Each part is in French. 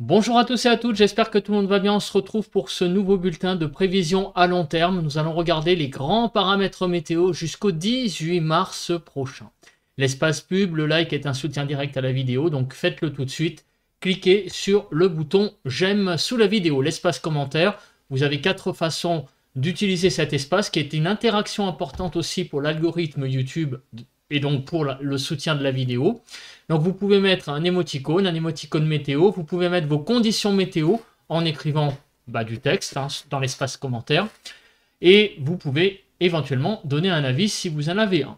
Bonjour à tous et à toutes, j'espère que tout le monde va bien. On se retrouve pour ce nouveau bulletin de prévision à long terme. Nous allons regarder les grands paramètres météo jusqu'au 18 mars prochain. L'espace pub, le like est un soutien direct à la vidéo, donc faites-le tout de suite. Cliquez sur le bouton j'aime sous la vidéo. L'espace commentaire, vous avez 4 façons d'utiliser cet espace qui est une interaction importante aussi pour l'algorithme YouTube et donc pour le soutien de la vidéo. Donc vous pouvez mettre un émoticône météo, vous pouvez mettre vos conditions météo en écrivant du texte dans l'espace commentaire, et vous pouvez éventuellement donner un avis si vous en avez un.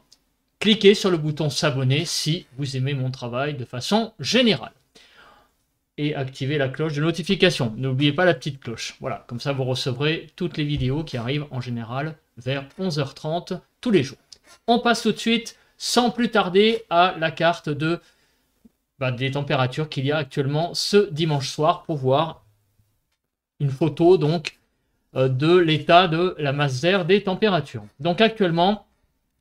Cliquez sur le bouton s'abonner si vous aimez mon travail de façon générale. Et activez la cloche de notification. N'oubliez pas la petite cloche. Voilà, comme ça vous recevrez toutes les vidéos qui arrivent en général vers 11h30 tous les jours. On passe tout de suite, sans plus tarder, à la carte des températures qu'il y a actuellement ce dimanche soir pour voir une photo donc de l'état de la masse d'air des températures. Donc actuellement,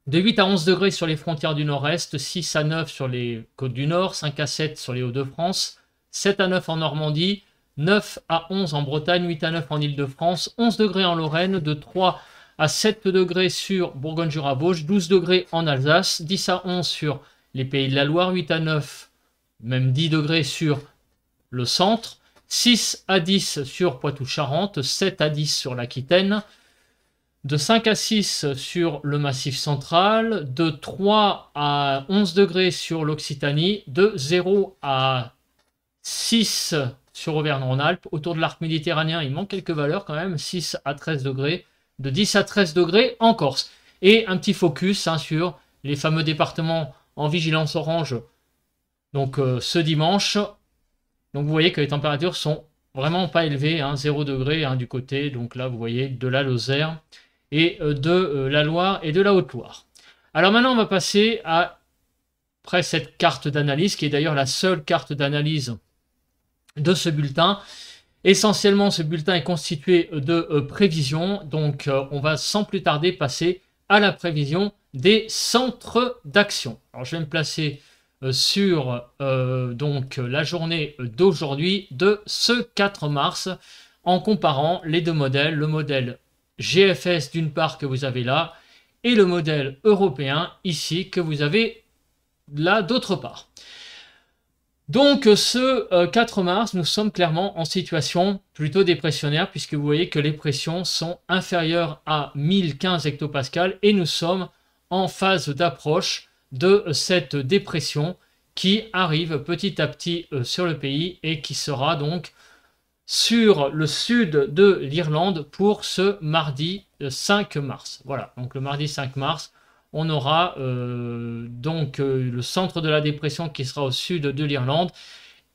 de 8 à 11 degrés sur les frontières du nord-est, 6 à 9 sur les côtes du nord, 5 à 7 sur les Hauts-de-France, 7 à 9 en Normandie, 9 à 11 en Bretagne, 8 à 9 en Île-de-France, 11 degrés en Lorraine, de 3 à 7 degrés sur Bourgogne-Jura-Vosges, 12 degrés en Alsace, 10 à 11 sur les Pays de la Loire, 8 à 9, même 10 degrés sur le centre, 6 à 10 sur Poitou-Charentes, 7 à 10 sur l'Aquitaine, de 5 à 6 sur le Massif central, de 3 à 11 degrés sur l'Occitanie, de 0 à 6 sur Auvergne-Rhône-Alpes. Autour de l'arc méditerranéen, il manque quelques valeurs quand même, 6 à 13 degrés, de 10 à 13 degrés en Corse. Et un petit focus sur les fameux départements en vigilance orange, donc ce dimanche. Donc vous voyez que les températures sont vraiment pas élevées, 0 degré du côté, donc là vous voyez, de la Lozère et de la Loire et de la Haute-Loire. Alors maintenant on va passer après cette carte d'analyse, qui est d'ailleurs la seule carte d'analyse de ce bulletin. Essentiellement, ce bulletin est constitué de prévisions, donc on va sans plus tarder passer à la prévision des centres d'action. Alors je vais me placer sur donc la journée d'aujourd'hui de ce 4 mars, en comparant les deux modèles, le modèle GFS d'une part que vous avez là, et le modèle européen ici que vous avez là d'autre part. Donc ce 4 mars, nous sommes clairement en situation plutôt dépressionnaire, puisque vous voyez que les pressions sont inférieures à 1015 hectopascales et nous sommes en phase d'approche de cette dépression qui arrive petit à petit sur le pays et qui sera donc sur le sud de l'Irlande pour ce mardi 5 mars. Voilà, donc le mardi 5 mars, on aura le centre de la dépression qui sera au sud de l'Irlande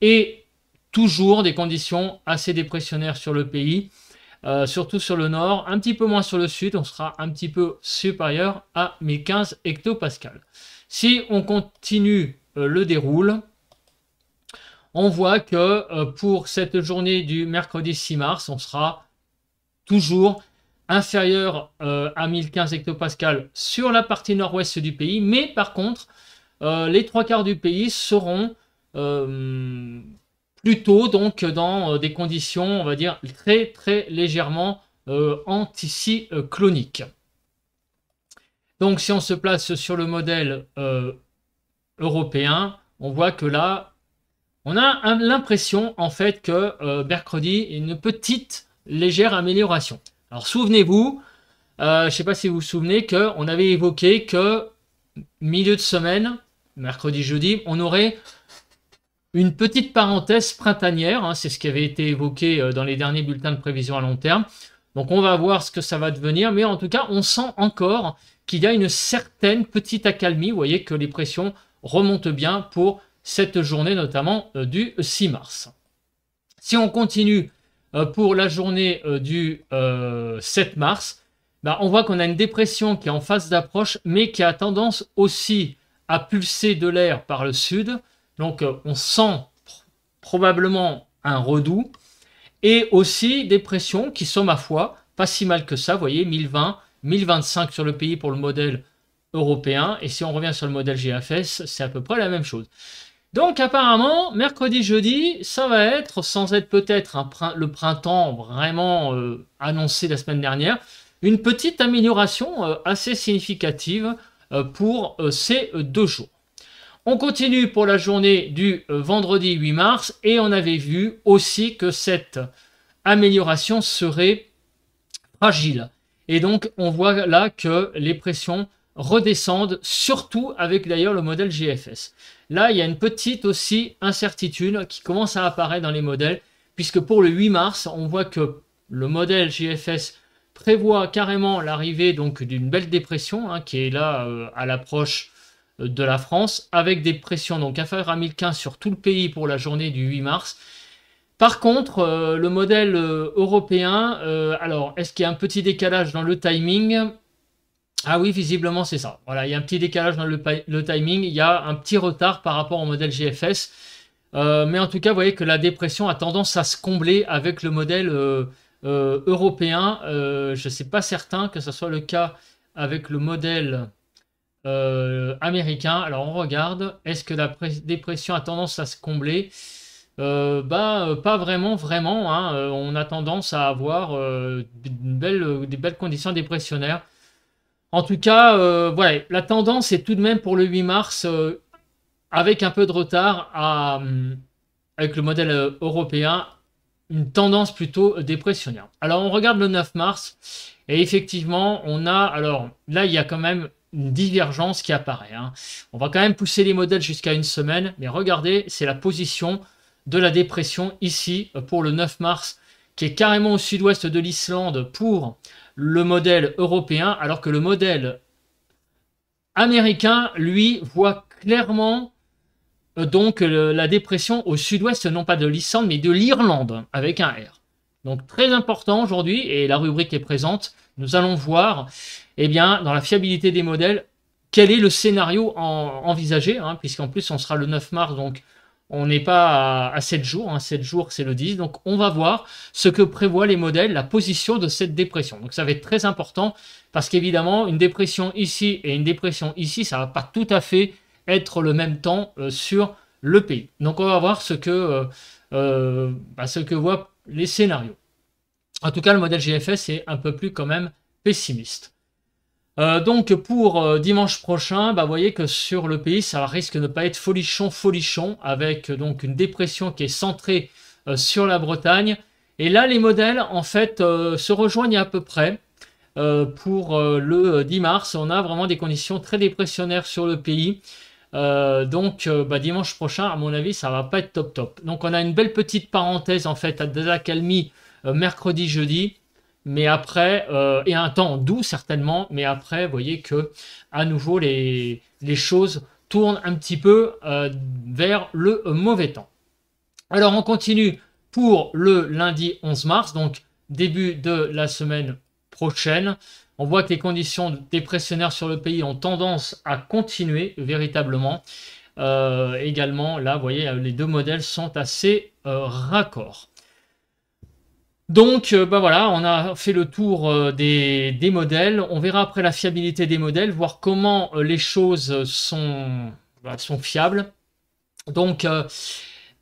et toujours des conditions assez dépressionnaires sur le pays, surtout sur le nord, un petit peu moins sur le sud, on sera un petit peu supérieur à 1015 hectopascales. Si on continue le déroule, on voit que pour cette journée du mercredi 6 mars, on sera toujours inférieur à 1015 hectopascales sur la partie nord-ouest du pays, mais par contre, les 3/4 du pays seront plutôt donc dans des conditions, on va dire, très très légèrement anticycloniques. Donc si on se place sur le modèle européen, on voit que là, on a l'impression en fait que mercredi, une petite légère amélioration. Alors souvenez-vous, je ne sais pas si vous vous souvenez qu'on avait évoqué que milieu de semaine, mercredi, jeudi, on aurait une petite parenthèse printanière, c'est ce qui avait été évoqué dans les derniers bulletins de prévision à long terme. Donc on va voir ce que ça va devenir, mais en tout cas on sent encore qu'il y a une certaine petite accalmie. Vous voyez que les pressions remontent bien pour cette journée, notamment du 6 mars. Si on continue pour la journée du 7 mars, on voit qu'on a une dépression qui est en phase d'approche, mais qui a tendance aussi à pulser de l'air par le sud. Donc on sent probablement un redout, et aussi des pressions qui sont, ma foi, pas si mal que ça. Vous voyez, 1020, 1025 sur le pays pour le modèle européen, et si on revient sur le modèle GFS, c'est à peu près la même chose. Donc apparemment, mercredi, jeudi, ça va être, sans être peut-être le printemps vraiment annoncé la semaine dernière, une petite amélioration assez significative pour ces 2 jours. On continue pour la journée du vendredi 8 mars et on avait vu aussi que cette amélioration serait fragile. Et donc on voit là que les pressions redescendent, surtout avec d'ailleurs le modèle GFS. Là, il y a une petite aussi incertitude qui commence à apparaître dans les modèles, puisque pour le 8 mars, on voit que le modèle GFS prévoit carrément l'arrivée donc d'une belle dépression qui est là à l'approche de la France, avec des pressions donc inférieures à 1015 sur tout le pays pour la journée du 8 mars. Par contre, le modèle européen, alors est-ce qu'il y a un petit décalage dans le timing? Ah oui, visiblement c'est ça. Voilà, il y a un petit décalage dans le timing, il y a un petit retard par rapport au modèle GFS. Mais en tout cas, vous voyez que la dépression a tendance à se combler avec le modèle européen. Je ne suis pas certain que ce soit le cas avec le modèle américain. Alors on regarde, est-ce que la dépression a tendance à se combler? Pas vraiment, on a tendance à avoir des belles conditions dépressionnaires. En tout cas, voilà, la tendance est tout de même pour le 8 mars, avec un peu de retard avec le modèle européen, une tendance plutôt dépressionnaire. Alors on regarde le 9 mars, et effectivement, on a, alors là il y a quand même une divergence qui apparaît. On va quand même pousser les modèles jusqu'à une semaine, mais regardez, c'est la position de la dépression ici pour le 9 mars, qui est carrément au sud-ouest de l'Islande pour le modèle européen, alors que le modèle américain, lui, voit clairement donc la dépression au sud-ouest, non pas de l'Islande, mais de l'Irlande, avec un R. Donc très important aujourd'hui, et la rubrique est présente, nous allons voir, eh bien, dans la fiabilité des modèles, quel est le scénario envisagé, puisqu'en plus on sera le 9 mars, donc on n'est pas à 7 jours, 7 jours c'est le 10, donc on va voir ce que prévoient les modèles, la position de cette dépression. Donc ça va être très important, parce qu'évidemment, une dépression ici et une dépression ici, ça ne va pas tout à fait être le même temps sur le pays. Donc on va voir ce que voient les scénarios. En tout cas, le modèle GFS est un peu plus quand même pessimiste. Donc pour dimanche prochain, vous voyez que sur le pays, ça risque de ne pas être folichon, avec donc une dépression qui est centrée sur la Bretagne. Et là, les modèles, en fait, se rejoignent à peu près. Pour le 10 mars, on a vraiment des conditions très dépressionnaires sur le pays. Donc dimanche prochain, à mon avis, ça va pas être top. Donc on a une belle petite parenthèse, en fait, à des accalmies mercredi, jeudi. Mais après, et un temps doux certainement, mais après, vous voyez que à nouveau les choses tournent un petit peu vers le mauvais temps. Alors on continue pour le lundi 11 mars, donc début de la semaine prochaine. On voit que les conditions dépressionnaires sur le pays ont tendance à continuer véritablement. Également, là, vous voyez, les deux modèles sont assez raccords. Donc, voilà, on a fait le tour des modèles. On verra après la fiabilité des modèles, voir comment les choses sont fiables. Donc,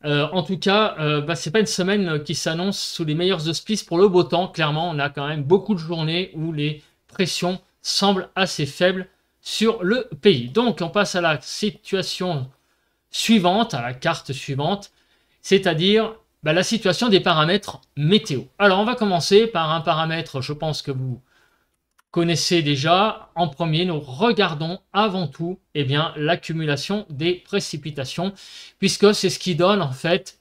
en tout cas, c'est pas une semaine qui s'annonce sous les meilleurs auspices pour le beau temps. Clairement, on a quand même beaucoup de journées où les pressions semblent assez faibles sur le pays. Donc, on passe à la situation suivante, à la carte suivante, c'est-à-dire la situation des paramètres météo. Alors, on va commencer par un paramètre, je pense que vous connaissez déjà. En premier, nous regardons avant tout l'accumulation des précipitations, puisque c'est ce qui donne en fait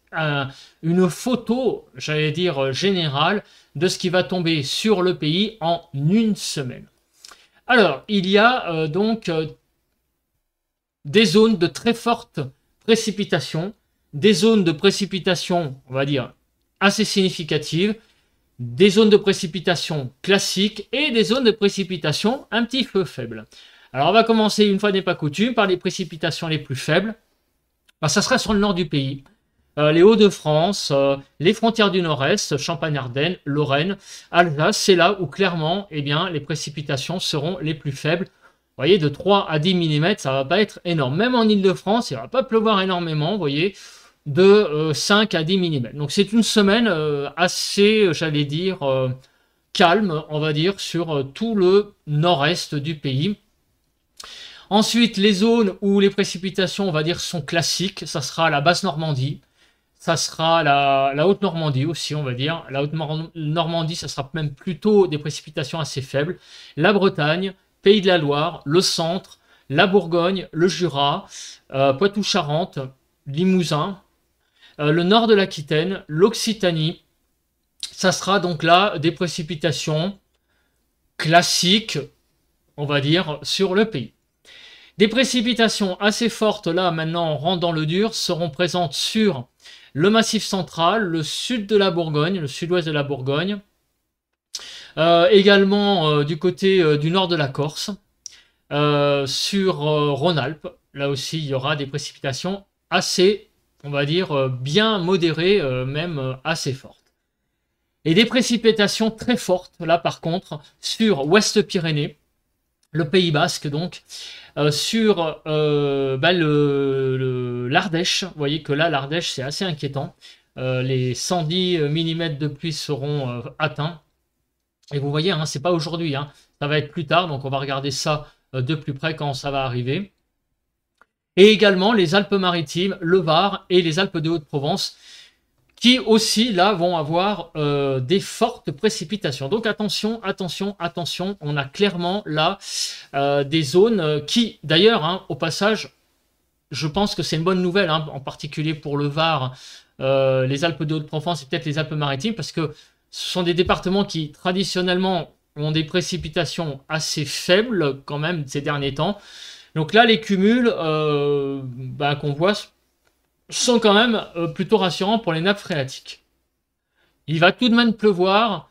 une photo, j'allais dire générale, de ce qui va tomber sur le pays en une semaine. Alors, il y a donc des zones de très fortes précipitations, des zones de précipitation, on va dire, assez significatives, des zones de précipitation classiques et des zones de précipitation un petit peu faibles. Alors on va commencer, une fois n'est pas coutume, par les précipitations les plus faibles. Ça sera sur le nord du pays, les Hauts-de-France, les frontières du nord-est, Champagne-Ardenne, Lorraine, Alsace, c'est là où clairement les précipitations seront les plus faibles. voyez, de 3 à 10 mm, ça va pas être énorme. Même en Île-de-France, il va pas pleuvoir énormément, vous voyez, de 5 à 10 mm. Donc c'est une semaine assez, j'allais dire, calme, on va dire, sur tout le nord-est du pays. Ensuite, les zones où les précipitations, on va dire, sont classiques, ça sera la Basse-Normandie, ça sera la Haute-Normandie aussi, on va dire. La Haute-Normandie, ça sera même plutôt des précipitations assez faibles. La Bretagne, Pays de la Loire, le centre, la Bourgogne, le Jura, Poitou-Charentes, Limousin, le nord de l'Aquitaine, l'Occitanie. Ça sera donc là des précipitations classiques, on va dire, sur le pays. Des précipitations assez fortes, là maintenant on rentre dans le dur, seront présentes sur le Massif central, le sud de la Bourgogne, le sud-ouest de la Bourgogne, également du côté du nord de la Corse, sur Rhône-Alpes, là aussi il y aura des précipitations assez, on va dire, bien modérées, même assez fortes. Et des précipitations très fortes, là par contre, sur Ouest-Pyrénées, le Pays Basque donc, sur l'Ardèche. Vous voyez que là, l'Ardèche, c'est assez inquiétant. Les 110 mm de pluie seront atteints. Et vous voyez, hein, c'est pas aujourd'hui, hein, ça va être plus tard, donc on va regarder ça de plus près quand ça va arriver. Et également les Alpes-Maritimes, le Var et les Alpes de Haute-Provence, qui aussi là vont avoir des fortes précipitations. Donc attention, attention, attention, on a clairement là des zones qui, d'ailleurs, hein, au passage, je pense que c'est une bonne nouvelle, hein, en particulier pour le Var, les Alpes de Haute-Provence et peut-être les Alpes-Maritimes, parce que ce sont des départements qui traditionnellement ont des précipitations assez faibles quand même ces derniers temps. Donc là, les cumuls qu'on voit sont quand même plutôt rassurants pour les nappes phréatiques. Il va tout de même pleuvoir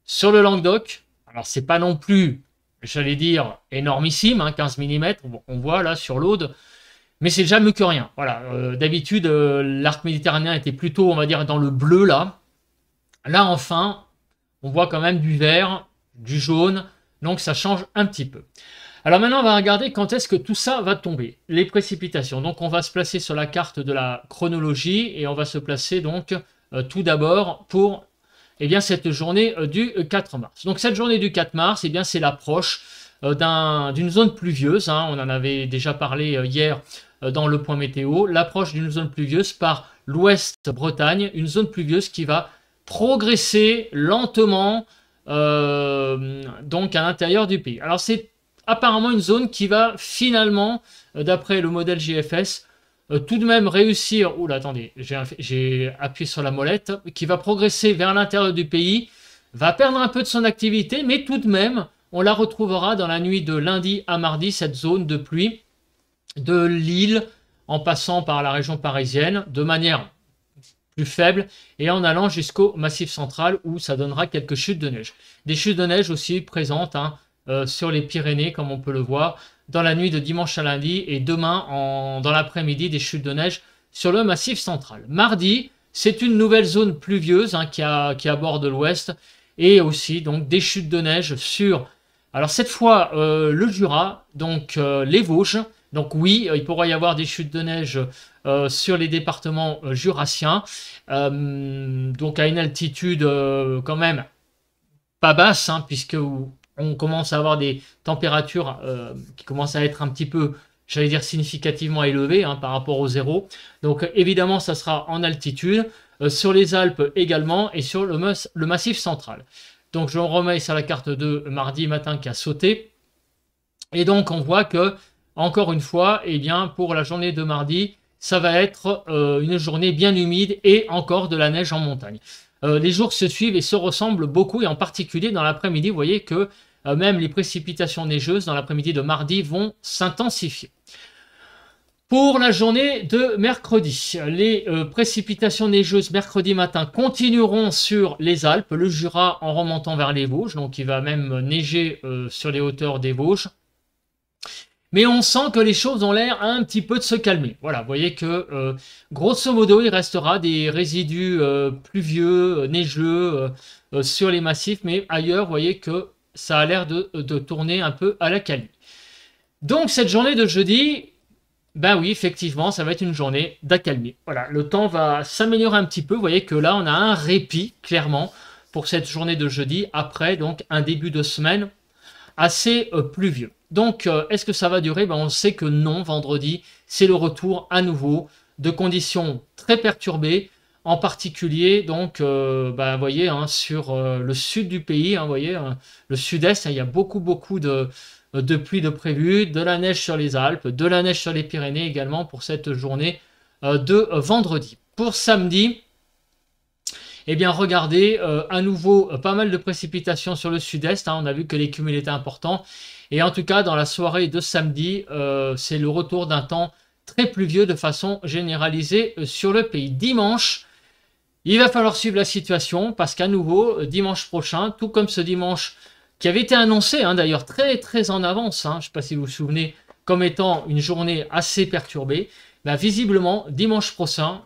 sur le Languedoc. Alors c'est pas non plus, j'allais dire, énormissime, hein, 15 mm, on voit là sur l'Aude, mais c'est déjà mieux que rien. Voilà, d'habitude l'arc méditerranéen était plutôt, on va dire, dans le bleu là. Là enfin, on voit quand même du vert, du jaune, donc ça change un petit peu. Alors maintenant, on va regarder quand est-ce que tout ça va tomber, les précipitations. Donc on va se placer sur la carte de la chronologie et on va se placer donc tout d'abord pour cette journée du 4 mars. Donc cette journée du 4 mars, c'est l'approche d'une zone pluvieuse, hein, on en avait déjà parlé hier dans le point météo, l'approche d'une zone pluvieuse par l'ouest Bretagne, une zone pluvieuse qui va progresser lentement donc à l'intérieur du pays. Alors c'est apparemment une zone qui va finalement, d'après le modèle GFS, tout de même réussir, oula attendez, j'ai appuyé sur la molette, qui va progresser vers l'intérieur du pays, va perdre un peu de son activité, mais tout de même, on la retrouvera dans la nuit de lundi à mardi, cette zone de pluie, de Lille, en passant par la région parisienne, de manière plus faible, et en allant jusqu'au Massif central, où ça donnera quelques chutes de neige. Des chutes de neige aussi présentes, hein, sur les Pyrénées, comme on peut le voir, dans la nuit de dimanche à lundi, et demain, dans l'après-midi, des chutes de neige sur le Massif central. Mardi, c'est une nouvelle zone pluvieuse, hein, qui aborde l'ouest, et aussi donc des chutes de neige sur, alors cette fois, le Jura, donc les Vosges. Donc oui, il pourra y avoir des chutes de neige sur les départements jurassiens, donc à une altitude quand même pas basse, hein, puisque on commence à avoir des températures qui commencent à être un petit peu, j'allais dire, significativement élevées, hein, par rapport au zéro. Donc évidemment, ça sera en altitude, sur les Alpes également, et sur le Massif central. Donc je remets sur la carte de mardi matin qui a sauté. Et donc on voit que, encore une fois, pour la journée de mardi, ça va être une journée bien humide et encore de la neige en montagne. Les jours se suivent et se ressemblent beaucoup, et en particulier dans l'après-midi, vous voyez que même les précipitations neigeuses dans l'après-midi de mardi vont s'intensifier. Pour la journée de mercredi, les précipitations neigeuses mercredi matin continueront sur les Alpes, le Jura en remontant vers les Vosges, donc il va même neiger sur les hauteurs des Vosges. Mais on sent que les choses ont l'air un petit peu de se calmer. Voilà, vous voyez que grosso modo, il restera des résidus pluvieux, neigeux sur les massifs, mais ailleurs, vous voyez que ça a l'air de tourner un peu à la calme. Donc cette journée de jeudi, ben oui, effectivement, ça va être une journée d'accalmie. Voilà, le temps va s'améliorer un petit peu. Vous voyez que là, on a un répit, clairement, pour cette journée de jeudi, après donc un début de semaine assez pluvieux. Donc, est-ce que ça va durer? Ben, on sait que non, vendredi, c'est le retour à nouveau de conditions très perturbées, en particulier, donc, vous voyez, hein, sur le sud du pays, hein, vous voyez, hein, le sud-est, hein, il y a beaucoup de pluie de prévu, de la neige sur les Alpes, de la neige sur les Pyrénées également pour cette journée de vendredi. Pour samedi, eh bien, regardez, à nouveau, pas mal de précipitations sur le sud-est. Hein, on a vu que les cumuls étaient importants. Et en tout cas, dans la soirée de samedi, c'est le retour d'un temps très pluvieux de façon généralisée sur le pays. Dimanche, il va falloir suivre la situation parce qu'à nouveau, dimanche prochain, tout comme ce dimanche qui avait été annoncé, hein, d'ailleurs très en avance, hein, je ne sais pas si vous vous souvenez, comme étant une journée assez perturbée, ben, visiblement, dimanche prochain,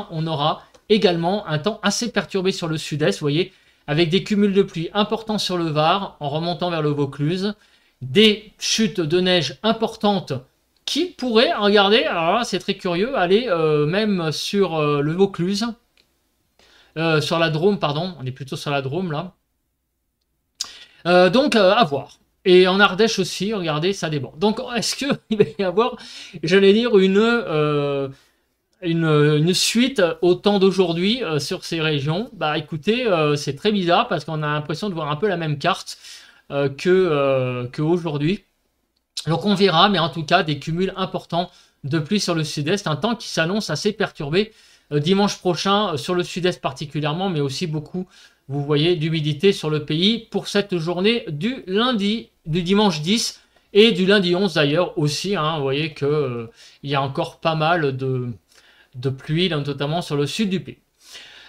on aura également un temps assez perturbé sur le sud-est, vous voyez, avec des cumuls de pluie importants sur le Var, en remontant vers le Vaucluse, des chutes de neige importantes qui pourraient, regardez, alors là c'est très curieux, aller même sur le Vaucluse, sur la Drôme, pardon, on est plutôt sur la Drôme là. Donc à voir. Et en Ardèche aussi, regardez, ça déborde. Donc est-ce qu'il va y avoir, j'allais dire, une suite au temps d'aujourd'hui sur ces régions? Bah écoutez, c'est très bizarre parce qu'on a l'impression de voir un peu la même carte qu'aujourd'hui. Donc on verra, mais en tout cas des cumuls importants de pluie sur le sud-est, un temps qui s'annonce assez perturbé dimanche prochain sur le sud-est particulièrement, mais aussi beaucoup, vous voyez, d'humidité sur le pays pour cette journée du dimanche 10 et du lundi 11 d'ailleurs aussi. Hein, vous voyez que il y a encore pas mal de pluie, notamment sur le sud du pays.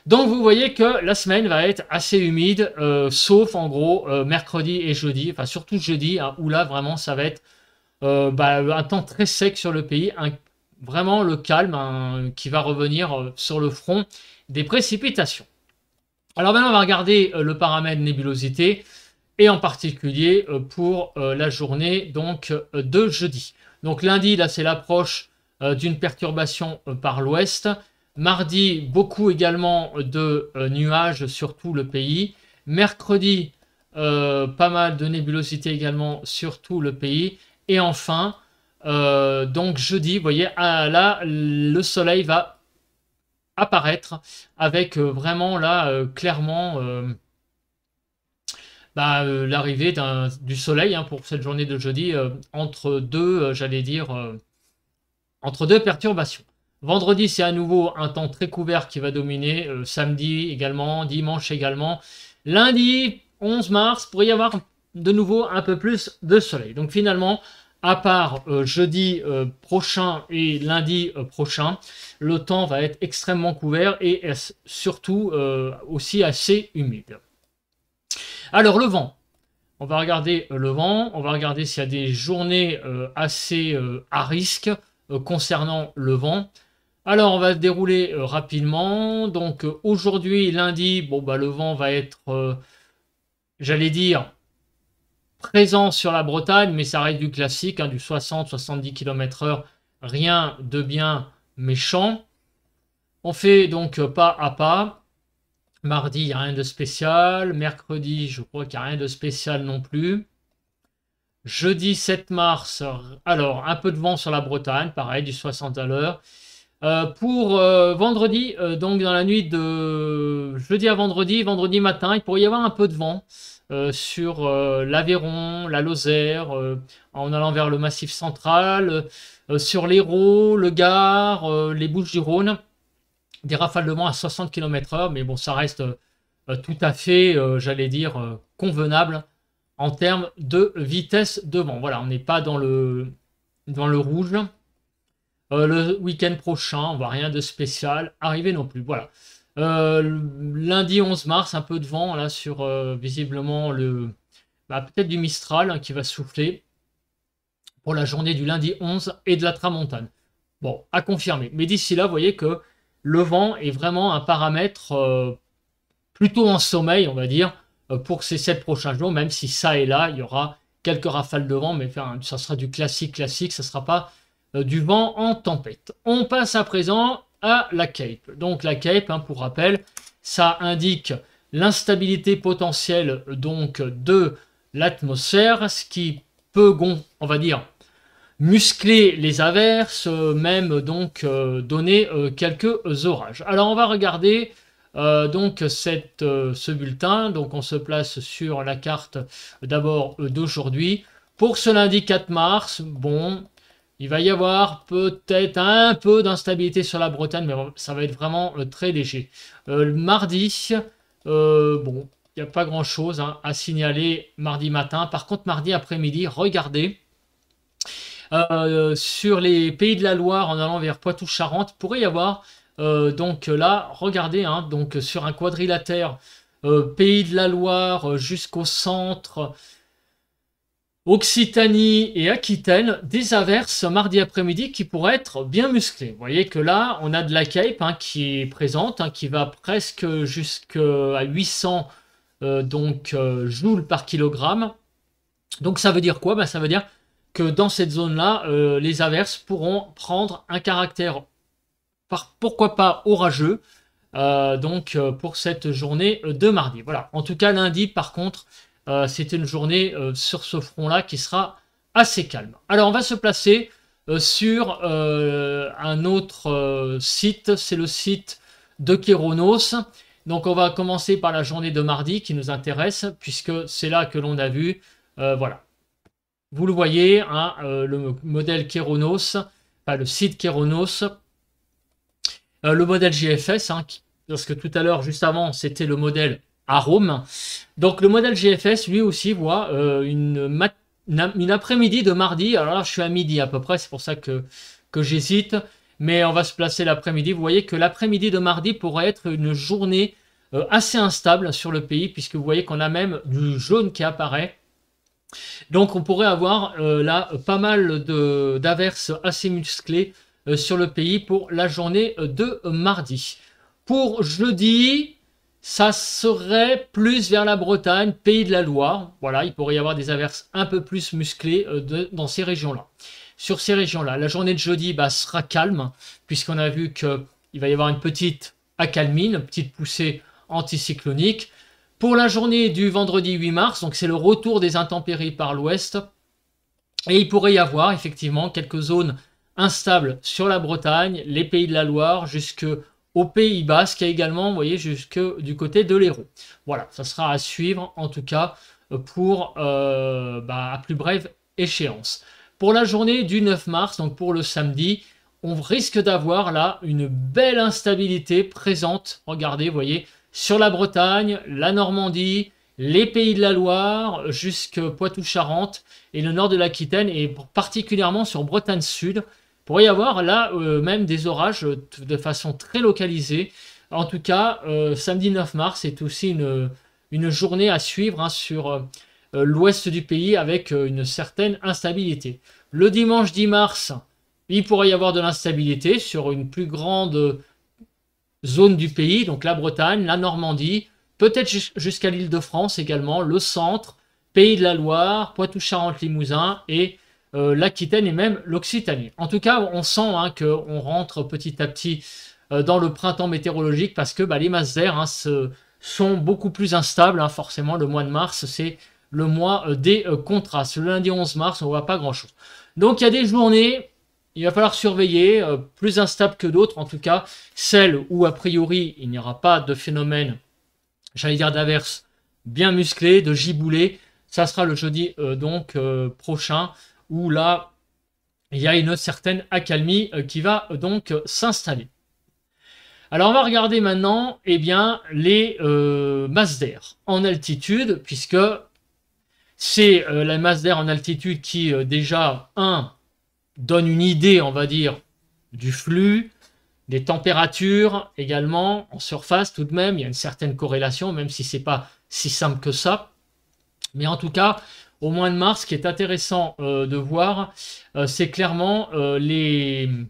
Donc vous voyez que la semaine va être assez humide, sauf en gros mercredi et jeudi, enfin surtout jeudi, hein, où là vraiment ça va être un temps très sec sur le pays, vraiment le calme qui va revenir sur le front des précipitations. Alors maintenant on va regarder le paramètre nébulosité et en particulier pour la journée donc de jeudi. Donc lundi là c'est l'approche d'une perturbation par l'ouest. Mardi, beaucoup également de nuages sur tout le pays. Mercredi, pas mal de nébulosité également sur tout le pays. Et enfin, donc jeudi, vous voyez, là, le soleil va apparaître avec vraiment là, clairement, l'arrivée du soleil hein, pour cette journée de jeudi entre deux, j'allais dire, entre deux perturbations. Vendredi, c'est à nouveau un temps très couvert qui va dominer. Samedi également, dimanche également. Lundi, 11 mars, pourrait y avoir de nouveau un peu plus de soleil. Donc finalement, à part jeudi prochain et lundi prochain, le temps va être extrêmement couvert et surtout aussi assez humide. Alors le vent. On va regarder le vent. On va regarder s'il y a des journées assez à risque concernant le vent. Alors, on va se dérouler rapidement. Donc, aujourd'hui, lundi, le vent va être, j'allais dire, présent sur la Bretagne, mais ça reste du classique, hein, du 60-70 km/h, rien de bien méchant. On fait donc pas à pas. Mardi, il n'y a rien de spécial. Mercredi, je crois qu'il n'y a rien de spécial non plus. Jeudi 7 mars, alors, un peu de vent sur la Bretagne, pareil, du 60 à l'heure. Pour vendredi, donc dans la nuit de jeudi à vendredi matin, il pourrait y avoir un peu de vent sur l'Aveyron, la Lozère, en allant vers le Massif central, sur l'Hérault, le Gard, les Bouches-du-Rhône, des rafales de vent à 60 km/h, mais bon, ça reste tout à fait, j'allais dire, convenable en termes de vitesse de vent. Voilà, on n'est pas dans le rouge. Le week-end prochain, on voit rien de spécial arriver non plus. Voilà. Lundi 11 mars, un peu de vent là sur visiblement peut-être du Mistral hein, qui va souffler pour la journée du lundi 11 et de la tramontane. Bon, à confirmer. Mais d'ici là, vous voyez que le vent est vraiment un paramètre plutôt en sommeil, on va dire, pour ces 7 prochains jours, même si ça et là, il y aura quelques rafales de vent, mais enfin, ça sera du classique, ça sera pas du vent en tempête. On passe à présent à la Cape. Donc la Cape, hein, pour rappel, ça indique l'instabilité potentielle donc de l'atmosphère, ce qui peut, on va dire, muscler les averses, même donc donner quelques orages. Alors on va regarder donc ce bulletin. Donc on se place sur la carte d'abord d'aujourd'hui. Pour ce lundi 4 mars, bon, il va y avoir peut-être un peu d'instabilité sur la Bretagne, mais ça va être vraiment très léger. Le mardi, bon, il n'y a pas grand-chose hein, à signaler mardi matin. Par contre, mardi après-midi, regardez, sur les Pays de la Loire, en allant vers Poitou-Charentes, il pourrait y avoir, donc là, regardez, hein, donc sur un quadrilatère, Pays de la Loire jusqu'au centre, Occitanie et Aquitaine, des averses mardi après-midi qui pourraient être bien musclées. Vous voyez que là, on a de la Cape hein, qui est présente, hein, qui va presque jusqu'à 800 joules par kilogramme. Donc ça veut dire quoi? Ben, ça veut dire que dans cette zone-là, les averses pourront prendre un caractère, pourquoi pas orageux, pour cette journée de mardi. Voilà. En tout cas, lundi, par contre, c'est une journée sur ce front-là qui sera assez calme. Alors, on va se placer sur un autre site, c'est le site de Kéronos. Donc, on va commencer par la journée de mardi qui nous intéresse, puisque c'est là que l'on a vu, voilà. Vous le voyez, hein, le modèle Kéronos, enfin le site Kéronos, le modèle GFS, hein, parce que tout à l'heure, juste avant, c'était le modèle Arome. Donc le modèle GFS, lui aussi, voit une après-midi de mardi. Alors là, je suis à midi à peu près, c'est pour ça que j'hésite. Mais on va se placer l'après-midi. Vous voyez que l'après-midi de mardi pourrait être une journée assez instable sur le pays, puisque vous voyez qu'on a même du jaune qui apparaît. Donc on pourrait avoir là pas mal d'averses assez musclées sur le pays pour la journée de mardi. Pour jeudi, ça serait plus vers la Bretagne, Pays de la Loire. Voilà, il pourrait y avoir des averses un peu plus musclées dans ces régions-là. Sur ces régions-là, la journée de jeudi sera calme, puisqu'on a vu qu'il va y avoir une petite accalmie, une petite poussée anticyclonique. Pour la journée du vendredi 8 mars, donc c'est le retour des intempéries par l'ouest, et il pourrait y avoir effectivement quelques zones instables sur la Bretagne, les Pays de la Loire, jusqu'au Pays Basque, et également, vous voyez, jusque du côté de l'Hérault. Voilà, ça sera à suivre, en tout cas, pour à plus brève échéance. Pour la journée du 9 mars, donc pour le samedi, on risque d'avoir là une belle instabilité présente. Regardez, vous voyez, sur la Bretagne, la Normandie, les Pays de la Loire, jusqu'à Poitou-Charentes et le nord de l'Aquitaine, et particulièrement sur Bretagne Sud. Il pourrait y avoir là même des orages de façon très localisée. En tout cas, samedi 9 mars est aussi une journée à suivre hein, sur l'ouest du pays avec une certaine instabilité. Le dimanche 10 mars, il pourrait y avoir de l'instabilité sur une plus grande zone du pays, donc la Bretagne, la Normandie, peut-être jusqu'à l'Île-de-France également, le centre, Pays de la Loire, Poitou-Charentes-Limousin et l'Aquitaine et même l'Occitanie. En tout cas, on sent hein, qu'on rentre petit à petit dans le printemps météorologique parce que les masses d'air hein, sont beaucoup plus instables. Hein, forcément, le mois de mars, c'est le mois des contrastes. Le lundi 11 mars, on ne voit pas grand-chose. Donc, il y a des journées, il va falloir surveiller, plus instables que d'autres, en tout cas, celles où, a priori, il n'y aura pas de phénomène, j'allais dire d'averse, bien musclé, de giboulée. Ça sera le jeudi prochain, où là, il y a une certaine accalmie qui va donc s'installer. Alors, on va regarder maintenant les masses d'air en altitude, puisque c'est la masse d'air en altitude qui, déjà, donne une idée, on va dire, du flux, des températures également, en surface tout de même, il y a une certaine corrélation, même si c'est pas si simple que ça. Mais en tout cas, au mois de mars, ce qui est intéressant de voir, c'est clairement le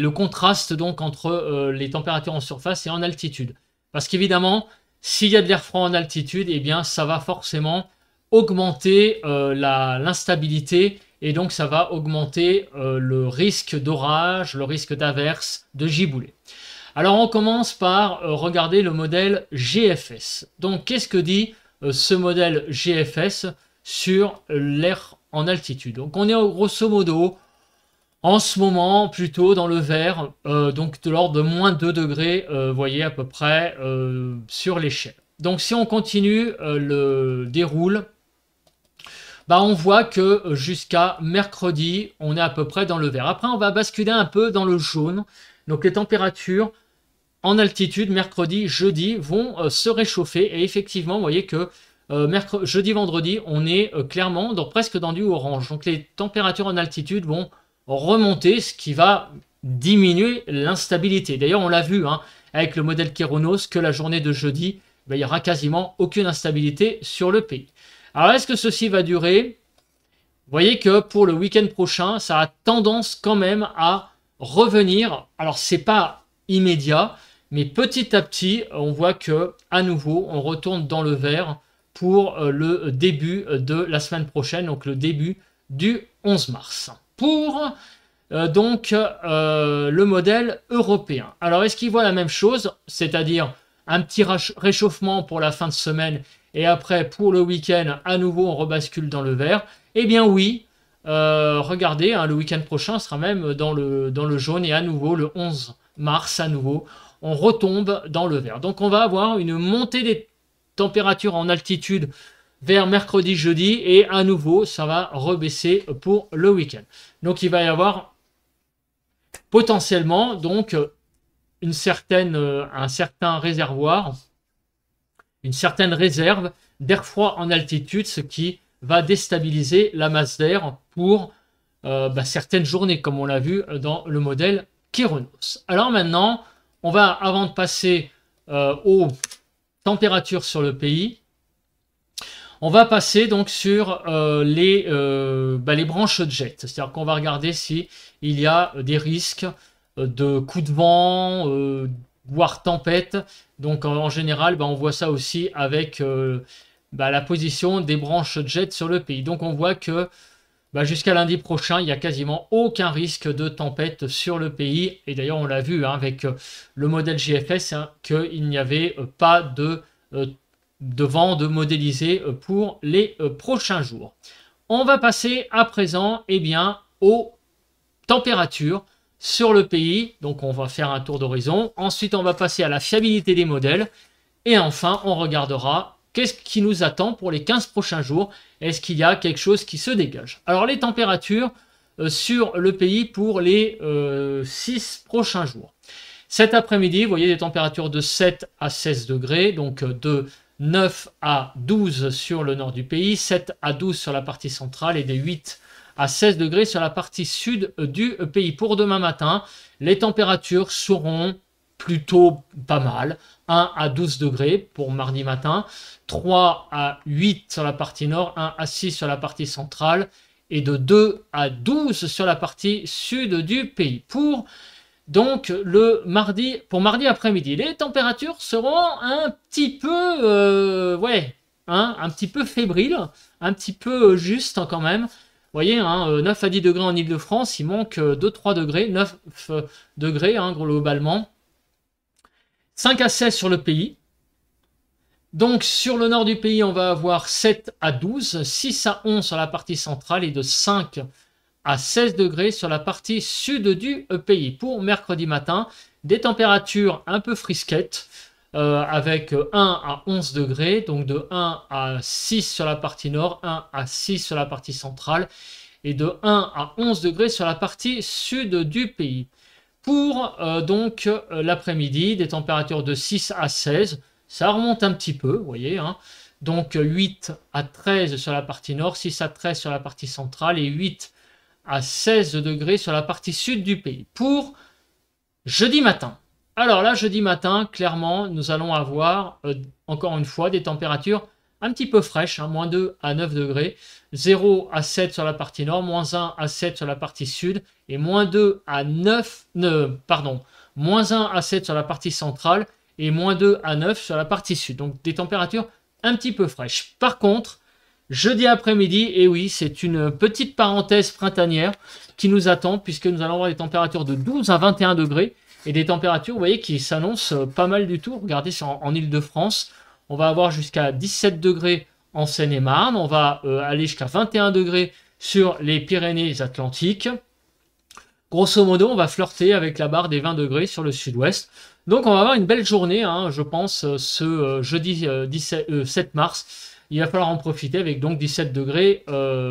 contraste donc entre les températures en surface et en altitude. Parce qu'évidemment, s'il y a de l'air froid en altitude, ça va forcément augmenter l'instabilité et donc ça va augmenter le risque d'orage, le risque d'averse, de giboulée. Alors on commence par regarder le modèle GFS. Donc qu'est-ce que dit ce modèle GFS sur l'air en altitude? Donc on est grosso modo en ce moment plutôt dans le vert, donc de l'ordre de moins 2 degrés, vous voyez à peu près sur l'échelle. Donc si on continue le déroule, bah on voit que jusqu'à mercredi, on est à peu près dans le vert. Après, on va basculer un peu dans le jaune. Donc les températures en altitude, mercredi, jeudi, vont se réchauffer. Et effectivement, vous voyez que jeudi, vendredi, on est clairement presque dans du orange. Donc les températures en altitude vont remonter, ce qui va diminuer l'instabilité. D'ailleurs, on l'a vu avec le modèle Kéronos, que la journée de jeudi, il n'y aura quasiment aucune instabilité sur le pays. Alors, est-ce que ceci va durer? Vous voyez que pour le week-end prochain, ça a tendance quand même à revenir. Alors, c'est pas immédiat, mais petit à petit, on voit que à nouveau, on retourne dans le vert pour le début de la semaine prochaine, donc le début du 11 mars. Pour le modèle européen. Alors, est-ce qu'il voit la même chose? C'est-à-dire un petit réchauffement pour la fin de semaine et après, pour le week-end, à nouveau, on rebascule dans le vert. Eh bien oui, regardez, le week-end prochain sera même dans le jaune et à nouveau, le 11 mars, à nouveau, on retombe dans le vert. Donc on va avoir une montée des températures en altitude vers mercredi, jeudi et à nouveau, ça va rebaisser pour le week-end. Donc il va y avoir potentiellement donc un certain réservoir, une certaine réserve d'air froid en altitude, ce qui va déstabiliser la masse d'air pour certaines journées, comme on l'a vu dans le modèle Kéronos. Alors maintenant, on va, avant de passer aux températures sur le pays, on va passer donc sur les branches de jet. C'est-à-dire qu'on va regarder s'il y a des risques de coups de vent, voire tempête. Donc en général, on voit ça aussi avec la position des branches de jet sur le pays. Donc on voit que jusqu'à lundi prochain, il n'y a quasiment aucun risque de tempête sur le pays. Et d'ailleurs, on l'a vu avec le modèle GFS, qu'il n'y avait pas de vent de modélisé pour les prochains jours. On va passer à présent aux températures sur le pays. Donc on va faire un tour d'horizon. Ensuite, on va passer à la fiabilité des modèles. Et enfin, on regardera qu'est-ce qui nous attend pour les 15 prochains jours. Est-ce qu'il y a quelque chose qui se dégage? Alors les températures sur le pays pour les 6 prochains jours. Cet après-midi, vous voyez des températures de 7 à 16 degrés, donc de 9 à 12 sur le nord du pays, 7 à 12 sur la partie centrale et des 8 à 16 degrés sur la partie sud du pays. Pour demain matin, les températures seront plutôt pas mal. 1 à 12 degrés pour mardi matin, 3 à 8 sur la partie nord, 1 à 6 sur la partie centrale et de 2 à 12 sur la partie sud du pays. Pour mardi après-midi, les températures seront un petit peu, un petit peu fébriles, un petit peu juste quand même. Vous voyez, 9 à 10 degrés en Ile-de-France, il manque 2-3 degrés, 9 degrés globalement. 5 à 16 sur le pays. Donc sur le nord du pays, on va avoir 7 à 12, 6 à 11 sur la partie centrale et de 5 à 16 degrés sur la partie sud du pays. Pour mercredi matin, des températures un peu frisquettes avec 1 à 11 degrés, donc de 1 à 6 sur la partie nord, 1 à 6 sur la partie centrale et de 1 à 11 degrés sur la partie sud du pays. Pour l'après-midi, des températures de 6 à 16, ça remonte un petit peu, vous voyez, donc 8 à 13 sur la partie nord, 6 à 13 sur la partie centrale et 8 à 16 degrés sur la partie sud du pays. Pour jeudi matin, alors là, jeudi matin, clairement, nous allons avoir, encore une fois, des températures un petit peu fraîches, moins 2 à 9 degrés, 0 à 7 sur la partie nord, moins 1 à 7 sur la partie sud, et moins 2 à moins 1 à 7 sur la partie centrale, et moins 2 à 9 sur la partie sud. Donc des températures un petit peu fraîches. Par contre, jeudi après-midi. Et oui, c'est une petite parenthèse printanière qui nous attend, puisque nous allons avoir des températures de 12 à 21 degrés et des températures, vous voyez, qui s'annoncent pas mal du tout. Regardez, en Île-de-France, on va avoir jusqu'à 17 degrés en Seine-et-Marne, on va aller jusqu'à 21 degrés sur les Pyrénées-Atlantiques. Grosso modo, on va flirter avec la barre des 20 degrés sur le sud-ouest. Donc on va avoir une belle journée, hein, je pense, ce jeudi 7 mars. Il va falloir en profiter avec donc 17 degrés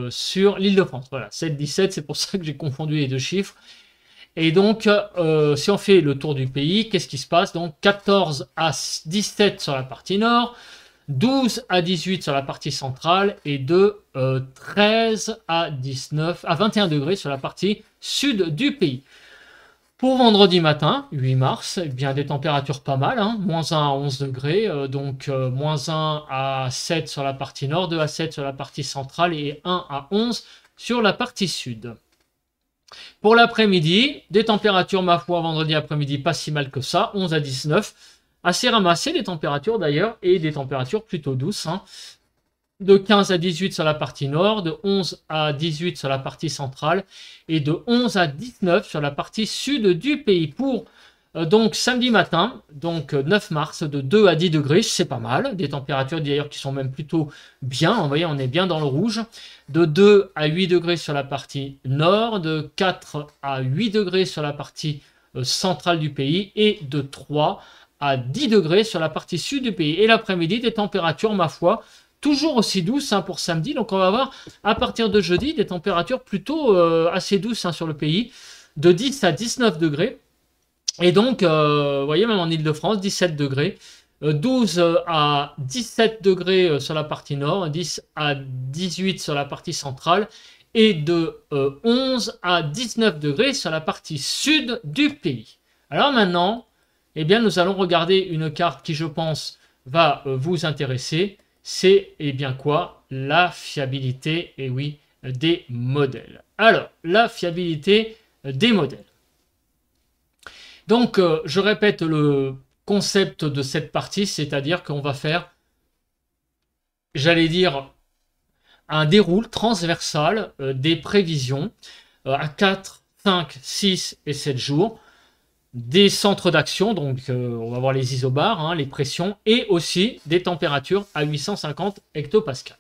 sur l'Île-de-France. Voilà, 7-17, c'est pour ça que j'ai confondu les deux chiffres. Et donc, si on fait le tour du pays, qu'est-ce qui se passe? Donc 14 à 17 sur la partie nord, 12 à 18 sur la partie centrale et de 13 à 21 degrés sur la partie sud du pays. Pour vendredi matin, 8 mars, eh bien des températures pas mal, hein, -1 à 11 degrés, donc -1 à 7 sur la partie nord, 2 à 7 sur la partie centrale et 1 à 11 sur la partie sud. Pour l'après-midi, des températures, ma foi, vendredi après-midi, pas si mal que ça, 11 à 19. Assez ramassé les températures d'ailleurs, et des températures plutôt douces. Hein. De 15 à 18 sur la partie nord, de 11 à 18 sur la partie centrale, et de 11 à 19 sur la partie sud du pays. Pour donc samedi matin, donc 9 mars, de 2 à 10 degrés, c'est pas mal. Des températures d'ailleurs qui sont même plutôt bien, vous voyez, on est bien dans le rouge. De 2 à 8 degrés sur la partie nord, de 4 à 8 degrés sur la partie centrale du pays, et de 3 à 10 degrés sur la partie sud du pays. Et l'après-midi, des températures, ma foi, toujours aussi douces hein, pour samedi. Donc on va avoir à partir de jeudi des températures plutôt assez douces hein, sur le pays, de 10 à 19 degrés. Et donc, vous voyez, même en Île-de-France, 17 degrés, 12 à 17 degrés sur la partie nord, 10 à 18 sur la partie centrale, et de 11 à 19 degrés sur la partie sud du pays. Alors maintenant, eh bien, nous allons regarder une carte qui, je pense, va vous intéresser. C'est, eh bien quoi? La fiabilité, et oui, des modèles. Alors, la fiabilité des modèles. Donc, je répète le concept de cette partie, c'est-à-dire qu'on va faire, j'allais dire, un déroule transversal des prévisions à 4, 5, 6 et 7 jours, des centres d'action, donc on va voir les isobars, hein, les pressions, et aussi des températures à 850 hectopascales.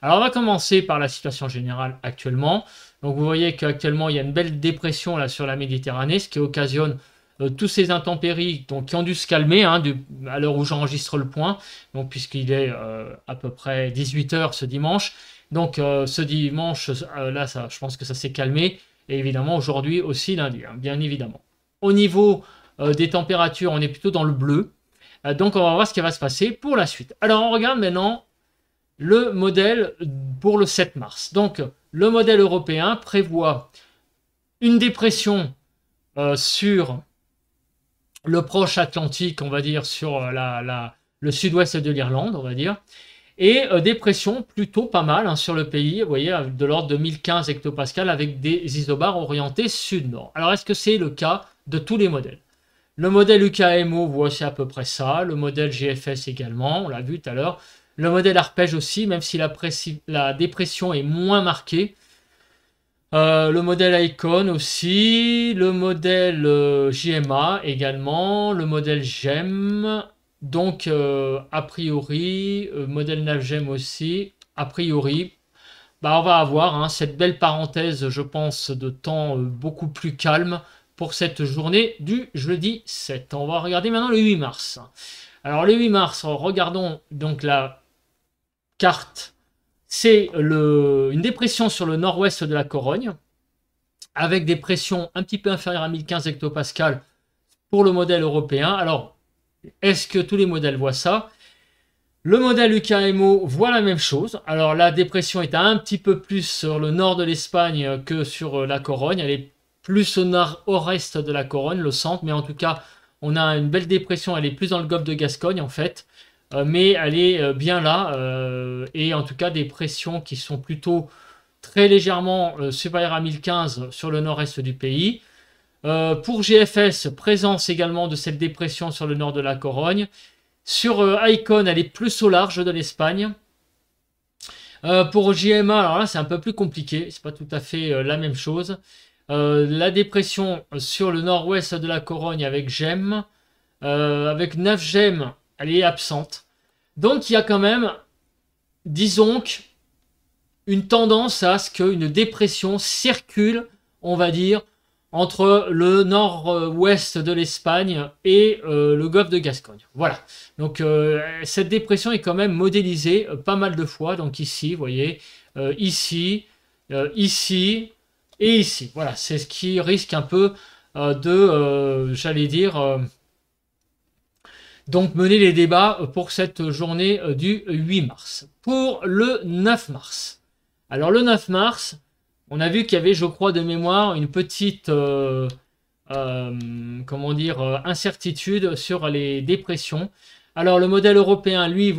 Alors on va commencer par la situation générale actuellement. Donc vous voyez qu'actuellement il y a une belle dépression là sur la Méditerranée, ce qui occasionne tous ces intempéries donc, qui ont dû se calmer hein, à l'heure où j'enregistre le point, donc puisqu'il est à peu près 18 h ce dimanche. Donc ce dimanche, là je pense que ça s'est calmé, et évidemment aujourd'hui aussi lundi, hein, bien évidemment. Au niveau des températures, on est plutôt dans le bleu. Donc, on va voir ce qui va se passer pour la suite. Alors, on regarde maintenant le modèle pour le 7 mars. Donc, le modèle européen prévoit une dépression sur le proche Atlantique, on va dire, sur le sud-ouest de l'Irlande, on va dire. Et des pressions plutôt pas mal hein, sur le pays, vous voyez, de l'ordre de 1015 hectopascales avec des isobars orientés sud-nord. Alors, est-ce que c'est le cas de tous les modèles? Le modèle UKMO, voici à peu près ça. Le modèle GFS également, on l'a vu tout à l'heure. Le modèle arpège aussi, même si la dépression est moins marquée. Le modèle Icon aussi. Le modèle JMA également. Le modèle GEM. Donc, a priori, modèle Navgem aussi, a priori, bah, on va avoir hein, cette belle parenthèse, je pense, de temps beaucoup plus calme pour cette journée du jeudi 7. On va regarder maintenant le 8 mars. Alors, le 8 mars, regardons donc la carte. C'est une dépression sur le nord-ouest de la Corogne, avec des pressions un petit peu inférieures à 1015 hectopascales pour le modèle européen. Alors, est-ce que tous les modèles voient ça? Le modèle UKMO voit la même chose. Alors la dépression est un petit peu plus sur le nord de l'Espagne que sur la Corogne. Elle est plus au nord-est de la Corogne, le centre. Mais en tout cas, on a une belle dépression. Elle est plus dans le golfe de Gascogne en fait. Mais elle est bien là. Et en tout cas, des pressions qui sont plutôt très légèrement supérieures à 1015 sur le nord-est du pays. Pour GFS, présence également de cette dépression sur le nord de la Corogne. Sur Icon, elle est plus au large de l'Espagne. Pour JMA, alors là, c'est un peu plus compliqué. C'est pas tout à fait la même chose. La dépression sur le nord-ouest de la Corogne avec GEM, avec 9 GEM, elle est absente. Donc il y a quand même, disons, une tendance à ce qu'une dépression circule, on va dire, entre le nord-ouest de l'Espagne et le golfe de Gascogne. Voilà. Donc cette dépression est quand même modélisée pas mal de fois. Donc ici, vous voyez, ici, ici et ici. Voilà, c'est ce qui risque un peu j'allais dire, donc mener les débats pour cette journée du 8 mars. Pour le 9 mars. Alors le 9 mars, on a vu qu'il y avait, je crois, de mémoire, une petite comment dire, incertitude sur les dépressions. Alors le modèle européen, lui,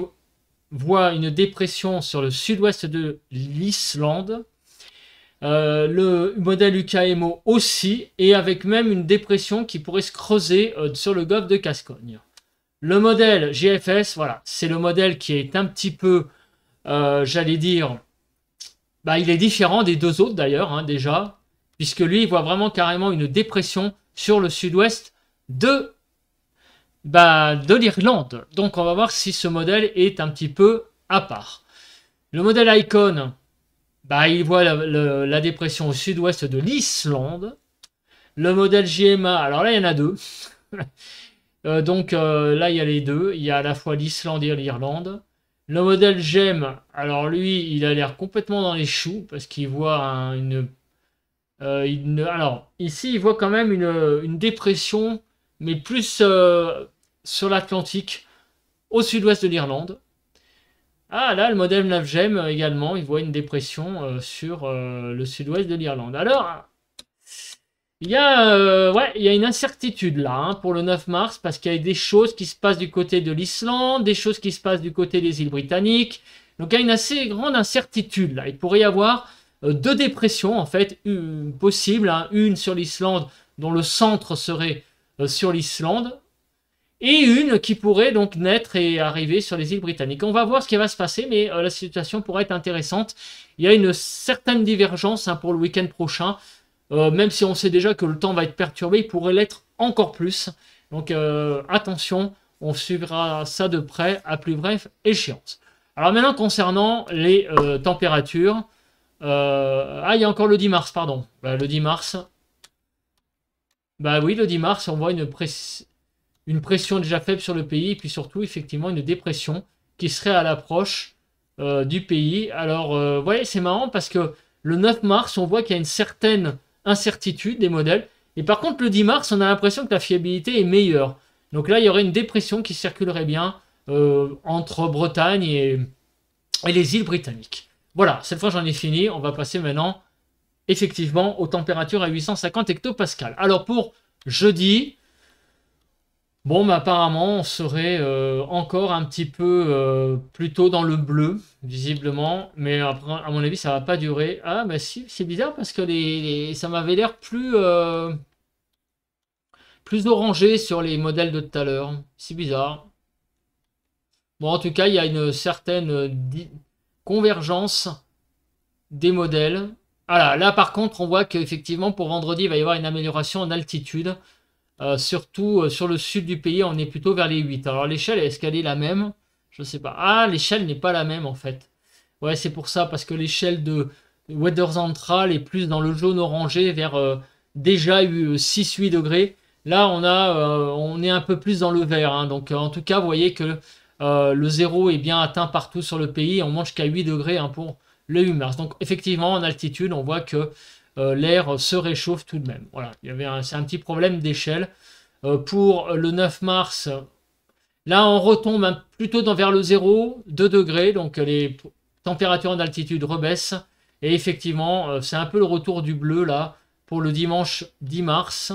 voit une dépression sur le sud-ouest de l'Islande. Le modèle UKMO aussi, et avec même une dépression qui pourrait se creuser sur le golfe de Gascogne. Le modèle GFS, voilà, c'est le modèle qui est un petit peu, j'allais dire, bah, il est différent des deux autres d'ailleurs, hein, déjà, puisque lui, il voit vraiment carrément une dépression sur le sud-ouest de l'Irlande. Donc on va voir si ce modèle est un petit peu à part. Le modèle Icon, bah, il voit la dépression au sud-ouest de l'Islande. Le modèle JMA, alors là, il y en a deux. Donc là, il y a les deux. Il y a à la fois l'Islande et l'Irlande. Le modèle GEM, alors lui, il a l'air complètement dans les choux parce qu'il voit alors, ici, il voit quand même une dépression, mais plus sur l'Atlantique, au sud-ouest de l'Irlande. Ah, là, le modèle 9GEM également, il voit une dépression sur le sud-ouest de l'Irlande. Alors, il y a une incertitude là hein, pour le 9 mars parce qu'il y a des choses qui se passent du côté de l'Islande, des choses qui se passent du côté des îles britanniques. Donc il y a une assez grande incertitude là. Il pourrait y avoir deux dépressions en fait possibles. Hein, une sur l'Islande dont le centre serait sur l'Islande et une qui pourrait donc naître et arriver sur les îles britanniques. On va voir ce qui va se passer mais la situation pourrait être intéressante. Il y a une certaine divergence hein, pour le week-end prochain. Même si on sait déjà que le temps va être perturbé, il pourrait l'être encore plus. Donc attention, on suivra ça de près à plus bref échéance. Alors maintenant concernant les températures, il y a encore le 10 mars, pardon. Le 10 mars, bah oui, le 10 mars, on voit une pression déjà faible sur le pays, et puis surtout effectivement une dépression qui serait à l'approche du pays. Alors, vous voyez, c'est marrant parce que le 9 mars, on voit qu'il y a une certaine incertitude des modèles. Et par contre, le 10 mars, on a l'impression que la fiabilité est meilleure. Donc là, il y aurait une dépression qui circulerait bien entre Bretagne et les îles britanniques. Voilà, cette fois j'en ai fini. On va passer maintenant, effectivement, aux températures à 850 hectopascales. Alors pour jeudi, bon, bah, apparemment, on serait encore un petit peu plutôt dans le bleu, visiblement. Mais après, à mon avis, ça va pas durer. Ah, bah si, c'est bizarre parce que ça m'avait l'air plus orangé sur les modèles de tout à l'heure. C'est bizarre. Bon, en tout cas, il y a une certaine convergence des modèles. Ah là, par contre, on voit qu'effectivement, pour vendredi, il va y avoir une amélioration en altitude. Surtout sur le sud du pays, on est plutôt vers les 8. Alors l'échelle, est-ce qu'elle est la même? Je ne sais pas. Ah, l'échelle n'est pas la même en fait. Ouais, c'est pour ça, parce que l'échelle de Weather Central est plus dans le jaune orangé vers déjà 6-8 degrés. Là, on est un peu plus dans le vert. Hein. Donc en tout cas, vous voyez que le zéro est bien atteint partout sur le pays. On monte jusqu'à 8 degrés hein, pour le 8 mars. Donc effectivement, en altitude, on voit que l'air se réchauffe tout de même. Voilà, c'est un petit problème d'échelle. Pour le 9 mars, là on retombe plutôt vers le 0, 2 degrés, donc les températures en altitude rebaissent. Et effectivement, c'est un peu le retour du bleu là pour le dimanche 10 mars.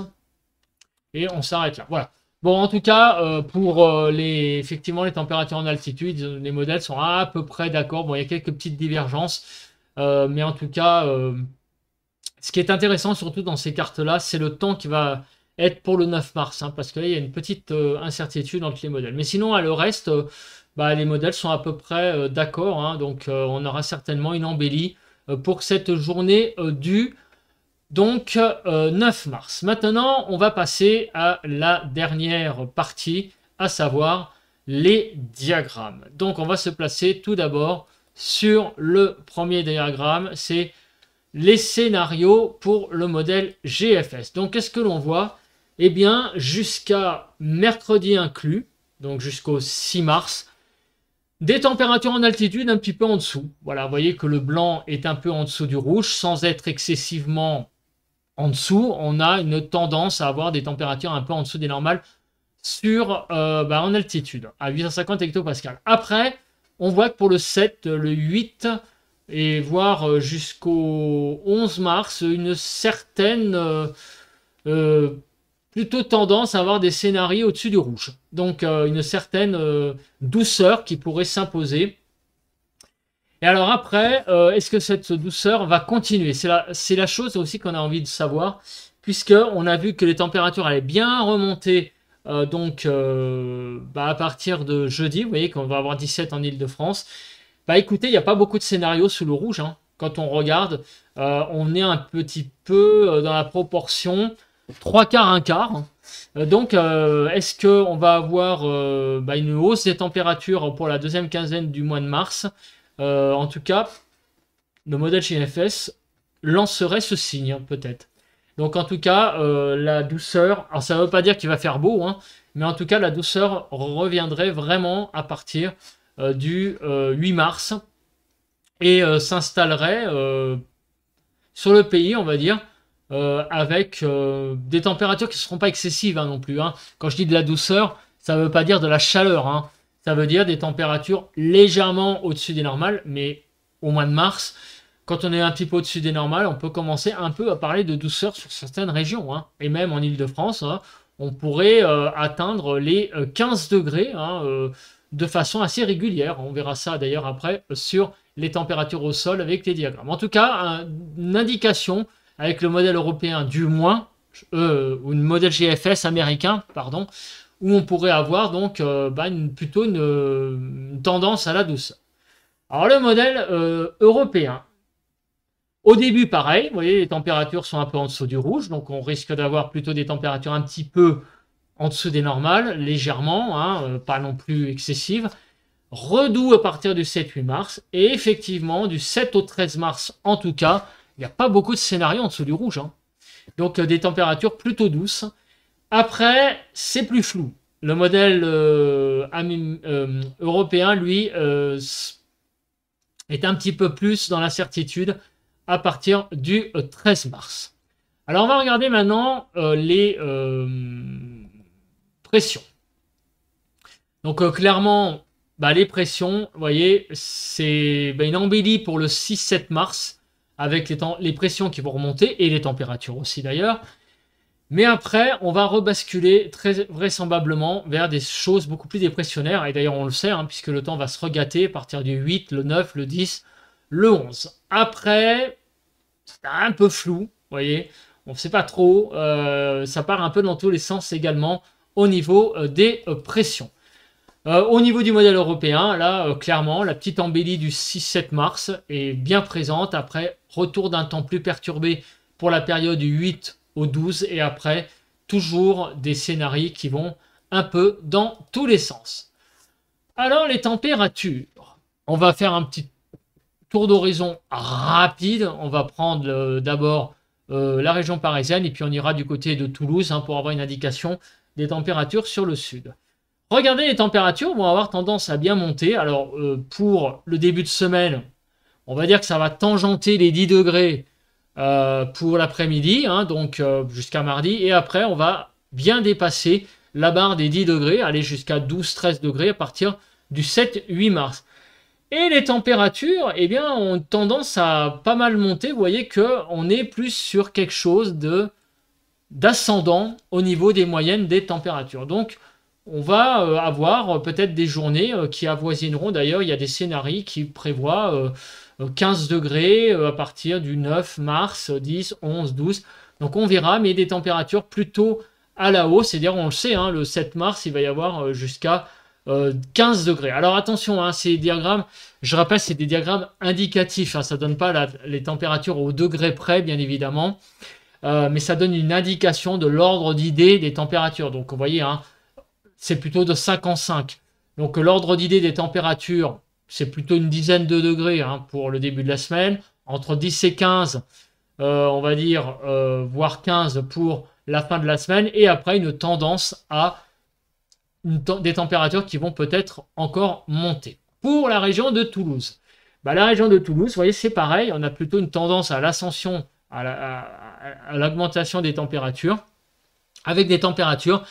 Et on s'arrête là. Voilà. Bon, en tout cas, pour effectivement les températures en altitude, les modèles sont à peu près d'accord. Bon, il y a quelques petites divergences. Mais en tout cas, ce qui est intéressant surtout dans ces cartes-là, c'est le temps qui va être pour le 9 mars, hein, parce que là, il y a une petite incertitude entre les modèles. Mais sinon, le reste, les modèles sont à peu près d'accord, hein, donc on aura certainement une embellie pour cette journée du 9 mars. Maintenant, on va passer à la dernière partie, à savoir les diagrammes. Donc, on va se placer tout d'abord sur le premier diagramme, c'est les scénarios pour le modèle GFS. Donc, qu'est-ce que l'on voit? Eh bien, jusqu'à mercredi inclus, donc jusqu'au 6 mars, des températures en altitude un petit peu en dessous. Voilà, vous voyez que le blanc est un peu en dessous du rouge, sans être excessivement en dessous. On a une tendance à avoir des températures un peu en dessous des normales en altitude, à 850 hectopascales. Après, on voit que pour le 7, le 8 et voire jusqu'au 11 mars, une certaine plutôt tendance à avoir des scénarios au-dessus du rouge. Donc une certaine douceur qui pourrait s'imposer. Et alors après, est-ce que cette douceur va continuer? C'est la chose aussi qu'on a envie de savoir, puisqu'on a vu que les températures allaient bien remonter à partir de jeudi. Vous voyez qu'on va avoir 17 en Île-de-France. Écoutez, il n'y a pas beaucoup de scénarios sous le rouge, hein. Quand on regarde, on est un petit peu dans la proportion 3 quarts, 1 quart. Est-ce qu'on va avoir une hausse des températures pour la deuxième quinzaine du mois de mars? En tout cas, le modèle GFS lancerait ce signe, peut-être. Donc, en tout cas, la douceur, alors ça ne veut pas dire qu'il va faire beau, hein, mais en tout cas, la douceur reviendrait vraiment à partir du 8 mars et s'installerait sur le pays, on va dire, avec des températures qui ne seront pas excessives non plus. Hein. Quand je dis de la douceur, ça ne veut pas dire de la chaleur, hein. Ça veut dire des températures légèrement au-dessus des normales, mais au mois de mars, quand on est un petit peu au-dessus des normales, on peut commencer un peu à parler de douceur sur certaines régions. Hein. Et même en Île-de-France, hein, on pourrait atteindre les 15 degrés de façon assez régulière. On verra ça d'ailleurs après sur les températures au sol avec les diagrammes. En tout cas, une indication avec le modèle européen du moins, ou le modèle GFS américain, pardon, où on pourrait avoir donc plutôt une tendance à la douceur. Alors le modèle européen, au début pareil, vous voyez les températures sont un peu en dessous du rouge, donc on risque d'avoir plutôt des températures un petit peu en dessous des normales, légèrement, hein, pas non plus excessives. Redoux à partir du 7-8 mars, et effectivement du 7 au 13 mars en tout cas, il n'y a pas beaucoup de scénarios en dessous du rouge. Hein. Donc des températures plutôt douces. Après, c'est plus flou. Le modèle européen, lui, est un petit peu plus dans l'incertitude à partir du 13 mars. Alors, on va regarder maintenant les pressions. Donc, clairement, les pressions, vous voyez, c'est une embellie pour le 6-7 mars, avec les pressions qui vont remonter, et les températures aussi d'ailleurs. Mais après, on va rebasculer très vraisemblablement vers des choses beaucoup plus dépressionnaires. Et d'ailleurs, on le sait, hein, puisque le temps va se regâter à partir du 8, le 9, le 10, le 11. Après, c'est un peu flou, vous voyez. On ne sait pas trop. Ça part un peu dans tous les sens également au niveau des pressions. Au niveau du modèle européen, là, clairement, la petite embellie du 6-7 mars est bien présente. Après, retour d'un temps plus perturbé pour la période du 8 au 12 et après toujours des scénarios qui vont un peu dans tous les sens. Alors les températures, on va faire un petit tour d'horizon rapide. On va prendre d'abord la région parisienne et puis on ira du côté de Toulouse pour avoir une indication des températures sur le sud. Regardez, les températures vont avoir tendance à bien monter. Alors pour le début de semaine, on va dire que ça va tangenter les 10 degrés pour l'après-midi, hein, donc jusqu'à mardi. Et après, on va bien dépasser la barre des 10 degrés, aller jusqu'à 12-13 degrés à partir du 7-8 mars. Et les températures, eh bien, ont tendance à pas mal monter. Vous voyez qu'on est plus sur quelque chose d'ascendant au niveau des moyennes des températures. Donc, on va avoir peut-être des journées qui avoisineront. D'ailleurs, il y a des scénarios qui prévoient 15 degrés à partir du 9 mars, 10, 11, 12. Donc on verra, mais des températures plutôt à la hausse. C'est-à-dire, on le sait, hein, le 7 mars, il va y avoir jusqu'à 15 degrés. Alors attention, hein, ces diagrammes, je rappelle, c'est des diagrammes indicatifs. Hein, ça ne donne pas les températures au degré près, bien évidemment. Mais ça donne une indication de l'ordre d'idée des températures. Donc, vous voyez, hein, c'est plutôt de 5 en 5. Donc, l'ordre d'idée des températures, c'est plutôt une dizaine de degrés hein, pour le début de la semaine. Entre 10 et 15, on va dire, voire 15 pour la fin de la semaine. Et après, une tendance à des températures qui vont peut-être encore monter. Pour la région de Toulouse, bah, la région de Toulouse, vous voyez, c'est pareil. On a plutôt une tendance à l'ascension, à l'augmentation des températures, avec des températures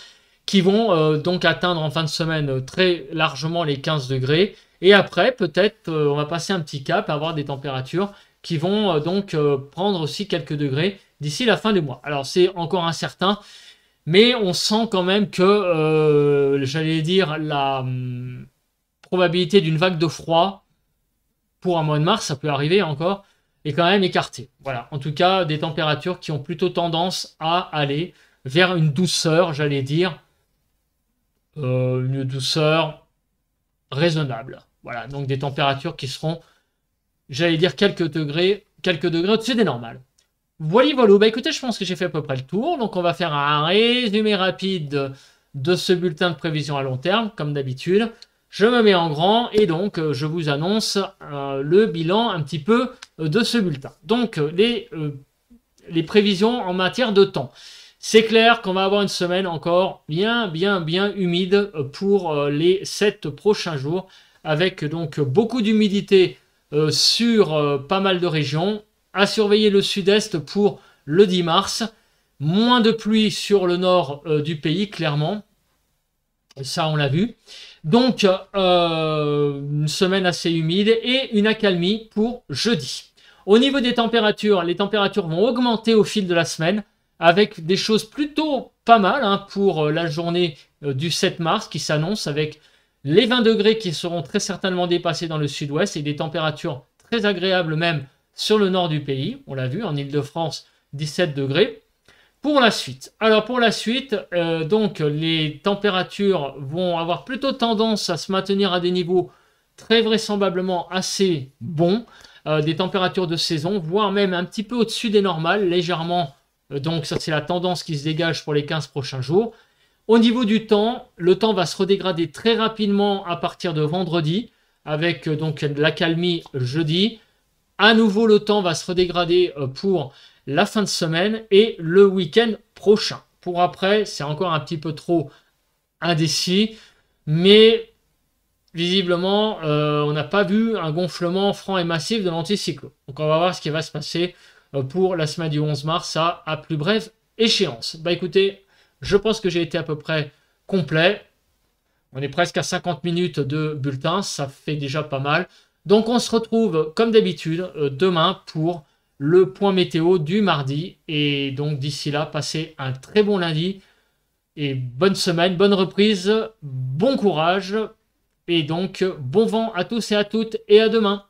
qui vont donc atteindre en fin de semaine très largement les 15 degrés. Et après, peut-être, on va passer un petit cap, avoir des températures qui vont donc prendre aussi quelques degrés d'ici la fin du mois. Alors, c'est encore incertain, mais on sent quand même que, j'allais dire, la probabilité d'une vague de froid pour un mois de mars, ça peut arriver encore, est quand même écartée. Voilà, en tout cas, des températures qui ont plutôt tendance à aller vers une douceur, j'allais dire, une douceur raisonnable. Voilà, donc des températures qui seront, j'allais dire, quelques degrés au-dessus des normales. Voilà, bah écoutez, je pense que j'ai fait à peu près le tour. Donc on va faire un résumé rapide de ce bulletin de prévision à long terme, comme d'habitude. Je me mets en grand et donc je vous annonce le bilan un petit peu de ce bulletin. Donc les prévisions en matière de temps. C'est clair qu'on va avoir une semaine encore bien humide pour les 7 prochains jours, avec donc beaucoup d'humidité sur pas mal de régions. À surveiller le sud-est pour le 10 mars. Moins de pluie sur le nord du pays, clairement. Ça, on l'a vu. Donc, une semaine assez humide et une accalmie pour jeudi. Au niveau des températures, les températures vont augmenter au fil de la semaine, avec des choses plutôt pas mal hein, pour la journée du 7 mars qui s'annonce, avec les 20 degrés qui seront très certainement dépassés dans le sud-ouest et des températures très agréables même sur le nord du pays. On l'a vu, en Ile-de-France, 17 degrés. Pour la suite, donc les températures vont avoir plutôt tendance à se maintenir à des niveaux très vraisemblablement assez bons, des températures de saison, voire même un petit peu au-dessus des normales, légèrement. Donc ça, c'est la tendance qui se dégage pour les 15 prochains jours. Au niveau du temps, le temps va se redégrader très rapidement à partir de vendredi, avec donc l'accalmie jeudi. À nouveau, le temps va se redégrader pour la fin de semaine et le week-end prochain. Pour après, c'est encore un petit peu trop indécis, mais visiblement, on n'a pas vu un gonflement franc et massif de l'anticyclone. Donc on va voir ce qui va se passer pour la semaine du 11 mars à plus brève échéance. Bah écoutez, je pense que j'ai été à peu près complet. On est presque à 50 minutes de bulletin, ça fait déjà pas mal. Donc on se retrouve comme d'habitude demain pour le point météo du mardi. Et donc d'ici là, passez un très bon lundi et bonne semaine, bonne reprise, bon courage et donc bon vent à tous et à toutes et à demain.